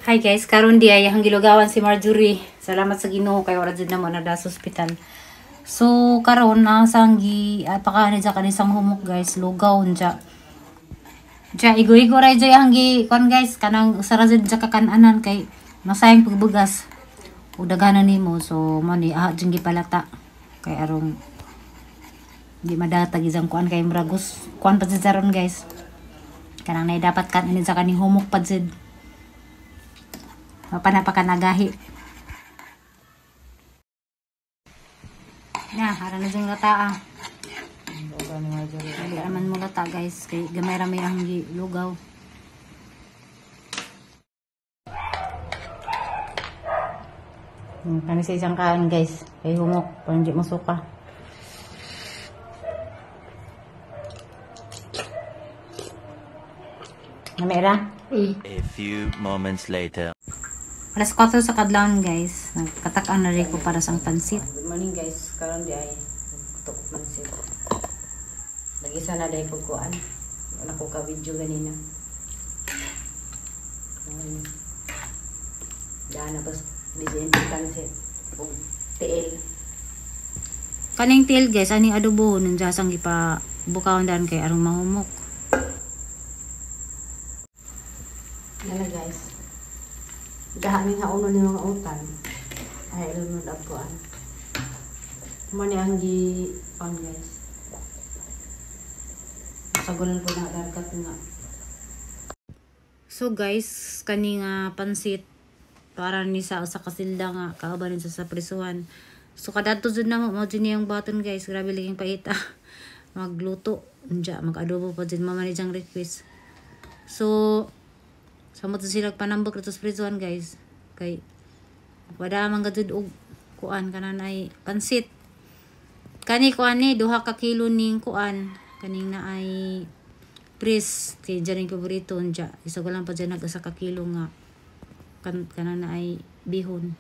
Hi guys, karon di ay ang gilugawan si Marjorie. Salamat sa Ginoo kay wala jud namo na sa ospital. So karon na sanggi pakaani sa kanisang humok guys, lugaw unja. Ja igo-igo ra jud ang gi kon guys kanang usara jud sa kakananan kay masayang pagbugas. Ug daghanan nimo so mo ni jud gipalata kay arong di madatag isang kuan kay muragos kuan pa jud ron guys. Kanang nay dapat kan ini sa kaning humok pa jud. Napanapakanagahi. Na, harang na dyan lata ah. Hindi naman mo lata guys. Kay gamay rami ang lugaw. Kani sa isang kaan guys. Kay humok. Parang di masuka. Namera? A few moments later. Alas 4 sa kadlawon guys. Nagkatak-an na rin ko para sa pansit. Good morning guys. Karon di ay kutok pansit. Lagi sana dai pagkuan. Wala ko ka video ganina. Dana bas design pansit. Ug tiil. Kaning tiil guys, aning adobo nun jasang ipa bukawon dan kay arong mahumok. Nala guys. Gahaning hauno ni mga utan. Ay lunod apuan. Mo ni ang gi on guys. Sagulan po na darkat nga. So guys, kani nga pansit para ni sa kasilda nga kaabanin sa prisuhan. So kadadto jud na mo jud niyang baton guys, grabe laging paita. Magluto, unja mag-adobo pa jud mama ni jang request. So samot sila panambok dito sa prisuhan guys. Kay wala man gadud og kuan kanan ay pansit. Kani kuan ni 2 ka kilo ning kuan kaning na ay pris kay jaring paborito unja. Isa ko lang pa dyan nag-1 ka kilo nga kanan na ay bihon.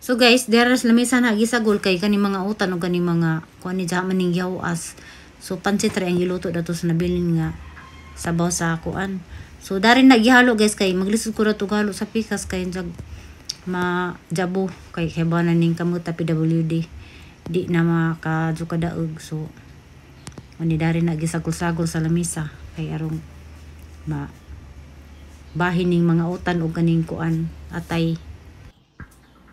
So guys, deras lamisa na gisagol kay kani mga utan o kani mga kuan ni jaman ning yawas. So pansit ra ang giluto dato sa nabilin nga sabaw sa kuan. So darin na gihalo guys kay maglisod ko ra to galo sa pikas kay jag majabo kay bana ning kamot PWD. Di na makadyo daog. So ani darin na gisagol-sagol sa lamisa kay arong bahin ning mga utan o kaning kuan atay.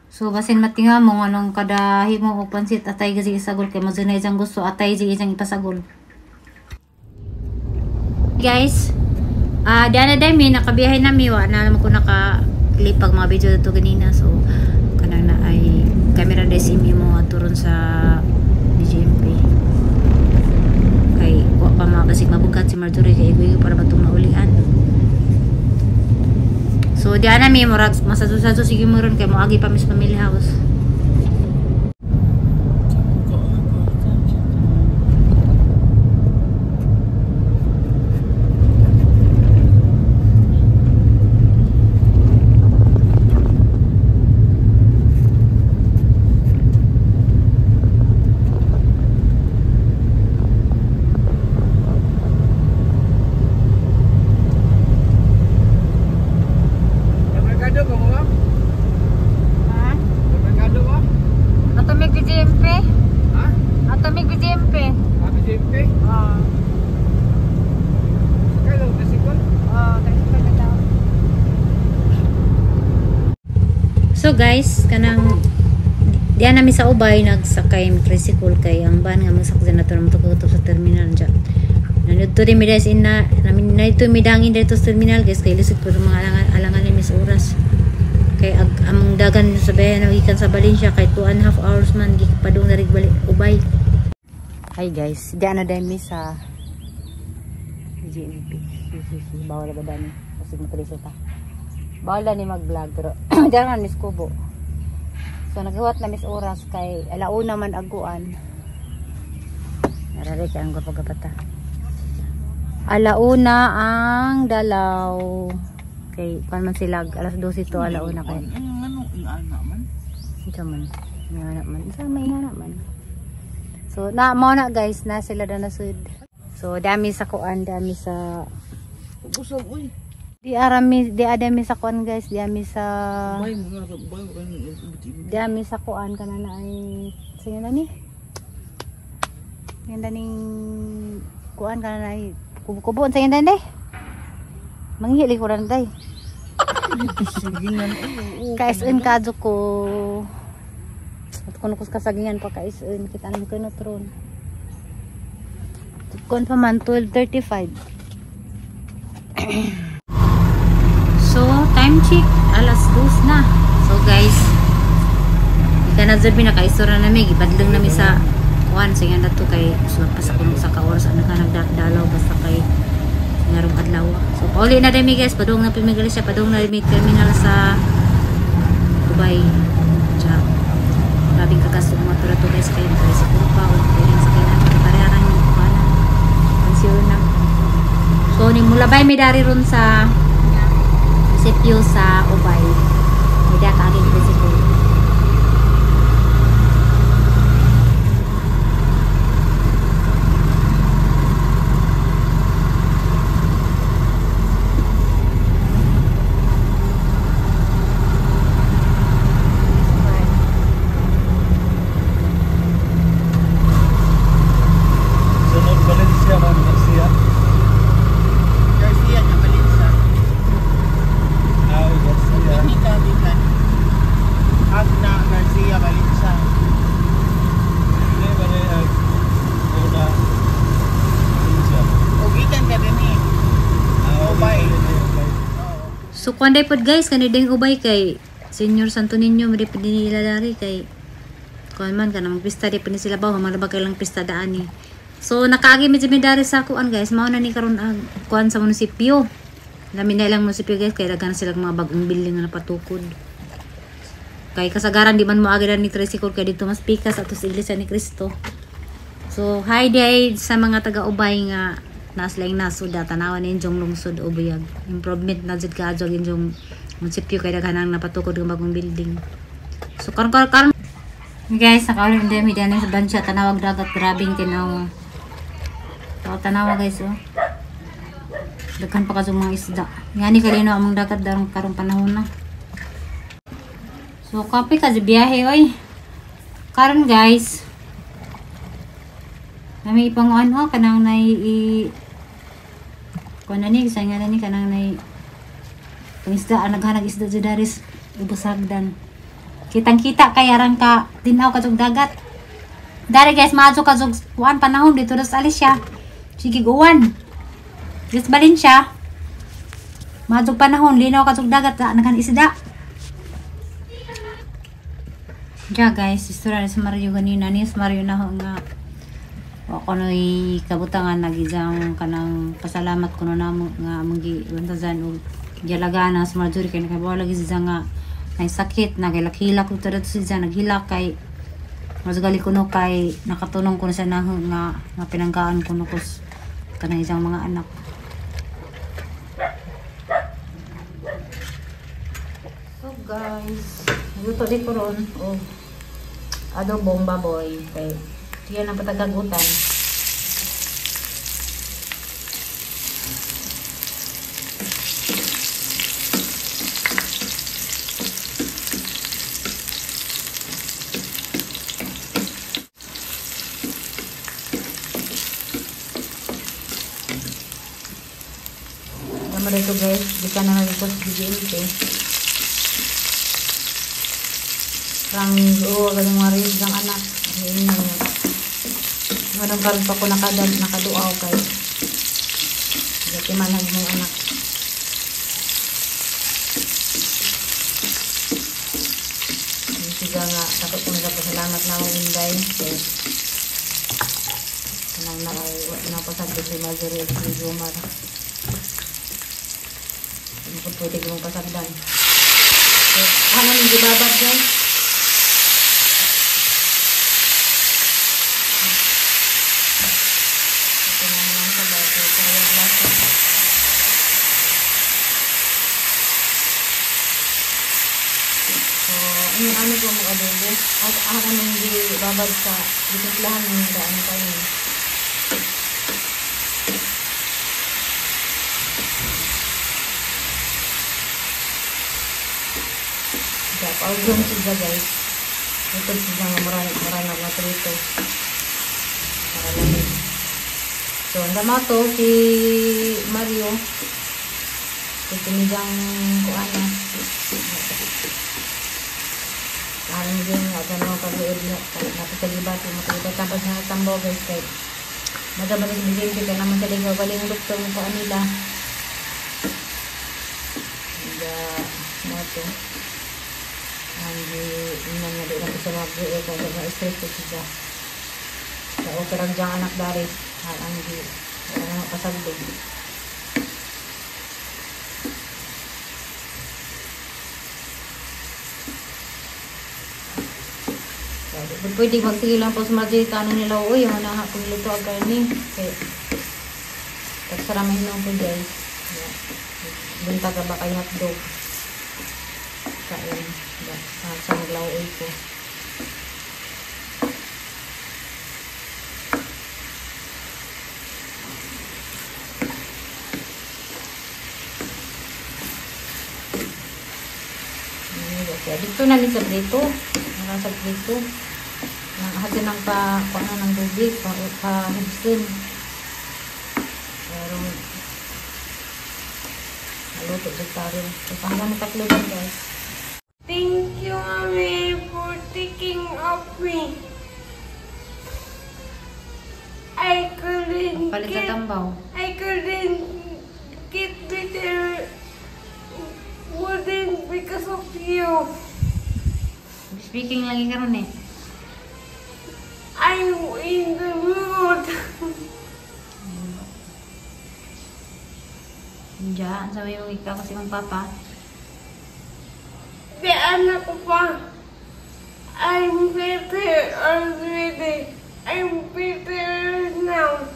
So basin matinga mo anong kada himo og pansit atay kasi isagol kay mazunay jang gusto atay jig isang ipasagol. Guys, diana dai mi nakabiyahe na mi wa na ko nakalipag mga video dito ganina. So kanang na ay camera dai simi mo aturon sa DJMP. Kay wa pa mabasig mabugat si Marjorie kay igo para batong maulian. So di ana mi murag masado-sado sige mo ron kay moagi pa mis family house. Atomic BGMP? Ha? Atomic BGMP? BGMP? Oo. Sakay lang, tricycle? Oo, tricycle na daw. So guys, kanang diyan namin sa ubay nagsakay tricycle kay ang van nga magsakyan na ito naman tukutok sa terminal dyan. Nandito rin mi guys namin na ito midangin dito sa terminal guys kay lisod po mga alangan ni Miss Oras. Kay among dagan sa bayan nagikan sa Valencia kay 2.5 hours man gipadung na rig balik ubay. Hi guys, diyan na dami sa GMP. Bawal ba dani? Kasi matriso ta. Bawal ni mag-vlog pero diyan man Miss Kubo. So naghuwat na Miss Oras kay alauna man aguan. Narare kay ang gapagapata. Alauna ang dalaw. Kay pan man sila alas 12 to alauna kay. Ano ana man? Ito man. May anak man. Sa may anak man. So na mo na guys na sila na nasud. So dami sa kuan, dami sa Usap, uy. di adami sa kuan guys, dami sa kuan kanana ay sige na ni. Ganda ning kuan kanana ay kubo-kubo sa ganda day. Manghili ko ran day. Kaisun kadyo ko. At kuno kus kasagingan pa kaisun kita nang kuno tron. Kon pa man 12:35. So, time check, alas 2 na. So guys, ika na dyan pinakaisura namin, ibadlang namin sa kuhan. So yan na to kay, sulagpas ako sa ka-oras, ano ka nagdalaw, basta kay ngarong adlaw. So pauli na dami guys, padung na pimigali siya, padung na may terminal sa Dubai. Diyan, grabing kagasto ng mga to guys, kaya sa kurpa, o kaya sa kaya namin, pareharan yung kuhan na, pansiyon na. So, ni mulabay may dari ron sa sitio sa Ubay. May da kaging sitio. Sunod Valencia, Ma'am Garcia. Garcia na Malinsa. Ah, Garcia. Technica din na. Agna Garcia Malinsa. Hindi ba na una Valencia? Ugikan ka din eh. Ubay. So, kuanday pod guys, kanideng Ubay kay Senior Santo Niño, may nila dari kay kuan man ka na magpista di pa ni sila ba, malabag kailang pista daan ni. So, nakaagi medyo dari sa kuan guys, mao na ni karon kuan sa munisipyo. Lamin na ilang munisipyo guys, kaya dagan sila mga bagong building na napatukod. Kay kasagaran di man mo agiran ni tricycle kay dito mas pikas ato sa Iglesia ni Cristo. So, hi day sa mga taga-Ubay nga naslang nasuda tanawan ni injong lungsod Ubuyag. Improvement na jud kaadyo injong munisipyo kay daghan ang napatukod ng bagong building. So, karon guys, nakaulit din mi dyan sa bansya tanawag dagat, grabing tinaw. So, tanawa guys oh. Daghan pa kasi mga isda. Ngani kalino among dagat darong karong panahon na. So, kape kasi biyahe oy. Karon guys, nami ipanguan oh kanang nay kuan ani sa nga ni kanang nay pangisda naghanag isda sa daris ubos hagdan. Kitang-kita kay aran ka tinaw ka dagat. Dari guys, maaso ka kuan panahon dito sa Alicia. Sige guwan. Just balin siya. Maaso panahon linaw ka dagat naghan isda. Ja guys, istorya ni si Mario ganina ni si Mario na nga ako no'y kabutangan nagizang kanang pasalamat ko na namo nga magi wantazan og gialagana sa Marjorie kay nakabawa lagi siya nga nay sakit nagilak-hilak ug tada siya naghilak kay mas gali kuno kay nakatunong ko na sa naho nga pinanggaan kuno kus kanang isang mga anak. So guys, luto di ko ron og adobong baboy kay yan ang patagagutan. Tama dito guys, di ka na nagpos bigyan ito. Rang o galing mga rin ng anak. Ngayon karon pa ko nakaduaw kay dati manag mong anak. Siga nga takot ko nagpasalamat na akong inday kay kanang napasagdo si Marjorie at si Jomar. Hindi ko pwede kong pasagdan. So, ano nang gibabad guys? Ano ko mga adobo at ako nang babad sa dito lahan ng daan tayo. Paugong siya guys. Ito siya nga marana na trito. Para lamig. So, ang dama to si Mario. Tinigang kuana. Ang din nga gano'n pag-iod na napasagibati makita tapos na tambo guys kay madamalis bigay ka naman sa ligaw galing ang doktor mo kuan nila. Mo to. Ang ina nga di na sa mga buo kung stress ko siya. Sa operang diyang anak dari. Ang di wala pasagdog. Pwede magtigil lang po sa mga ano nila. Uy, yung mga pagluto ang karni. Okay. Tagsaramahin lang po guys. Bunta ka ba kay hotdog? Kain. Sa maglawin po. Dito na rin sa prito. Nasa prito. Hati ng paano ng tubig, pa-hibstin. Pero, maluto sa tarin. So, hanggang tatlo lang guys. Thank you, Mommy, for taking of me. I couldn't Palit sa tambaw. get better wouldn't because of you. Speaking lagi karon eh. I'm in the mood. Diyan, sabi mo ikaw kasi mong papa. The anak ko pa. I'm better already. I'm better now.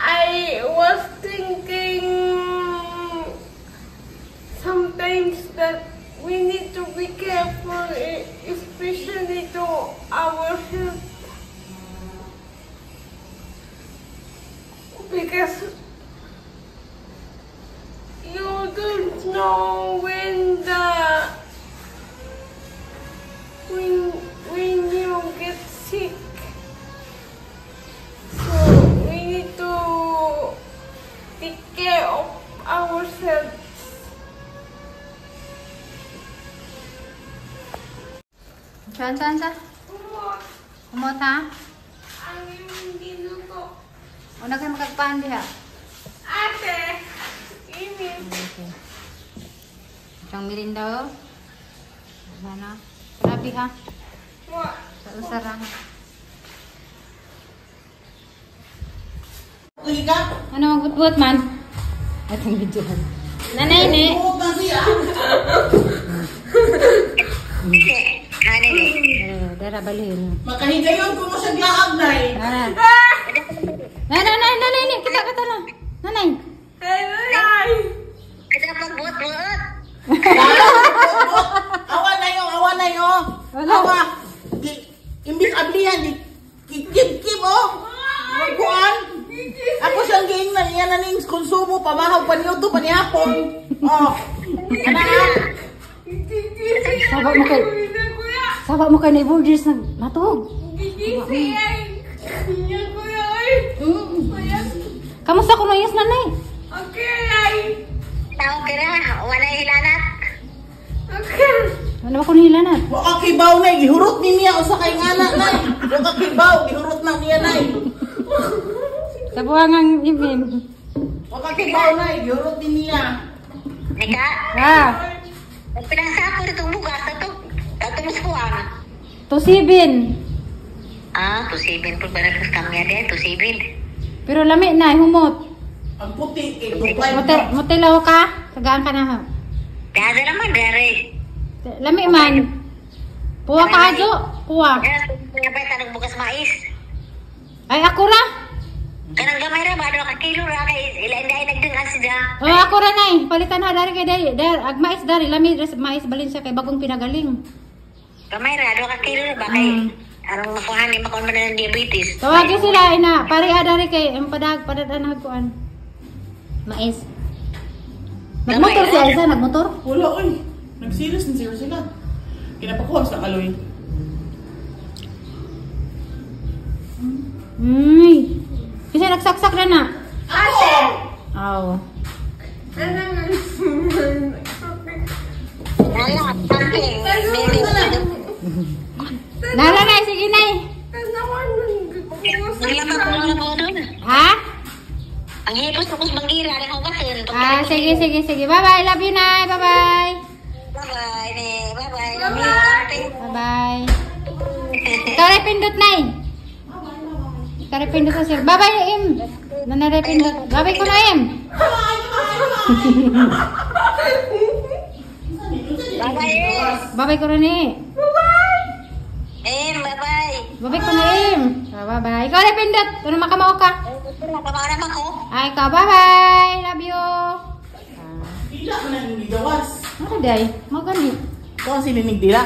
I was thinking sometimes that we need to be careful, especially to our health. Because you don't know when you get sick. So we need to take care of ourselves. Saan? Umot ha? Ang iyong ginuto. Una kayo makagpaan diha. Ate, init. Okay. Isang mirinda o. Wala na. Grabe ha. What? Sa usarang. Uy ka? Ano magbutbut man? At ang videohan. Nanay ne. Oo, kasi Dara balhin. makahigayon ko mo sa glaag na eh. Nanay ne. Kita na. Nanay. Ay! Awa na yo. Wala. Awa. Imbis ablihan, kikip oh. Kuan. Ako siyang giing na niya na ning konsumo, pamahaw pa niyo to, panihapon. Oh. Anak. Sabak mo kay neighbors na matog. Kamusta ko noyos nanay? Ano ba ko nihilanat? Wa kibaw na, gihurot ni niya usa kay ngana na. Wa kibaw, gihurot na niya na. Sa buwangang ibin. Wa kibaw na, gihurot ni niya. Nika, Ah, pinangsapo nitong bugas na ito. Katumuskuan. tusibin. Tusibin po ba na kamya din? Tusibin. Pero lami na, humot. Ang puti, tupay. Motilaw ka? Sagaan ka na ha? Dada naman, dari. Lami man. Puwa ka ajo? Puwa. Kaya ba tanong bugas mais? Ay, ako ra. Kanang gamay ra, ba? Ka kilo ra, kay ilain na nagdungan sila. O, ako ra nay. Palitan ha, dari kay dari. Ag mais dari. Lami mais balin siya kay bagong pinagaling. Gamay ra, ka kilo ra ba? Kay arong makuhan ni makon man ng diabetes. Tawagin sila, ina. Pari dari kay ang padadaan kuan. Mais. Nagmotor si Aiza, nagmotor? Wala, oy. Nag-serious na sila. Kinapakuha sa kaloy. Kasi nagsaksak na na. Ako! Aw. Wala, pati. Nala na, sige na. Wala pa kung ano po doon. Ha? Ang hipos-hipos bangira, rin ako batin. Sige. Bye-bye, love you, Nay. Bye-bye. Bye-bye, ne. Bye-bye. Love you, ate. Bye-bye. Ikaw rin pindot, Nay. Ikaw rin pindot sa sir. Bye-bye, Im. Nanay pindot. Bye-bye ko na, Im. Bye-bye. Bye-bye ko rin, eh. Bye-bye. Bye-bye ko na, Im. Bye-bye. Ikaw rin pindot. Ano makamao ka? Nagkabahan ako. Ay, ikaw. Bye-bye. Love you. Dila ka na yung gawas. Ano, day? Magani. Ito ang sininig dila.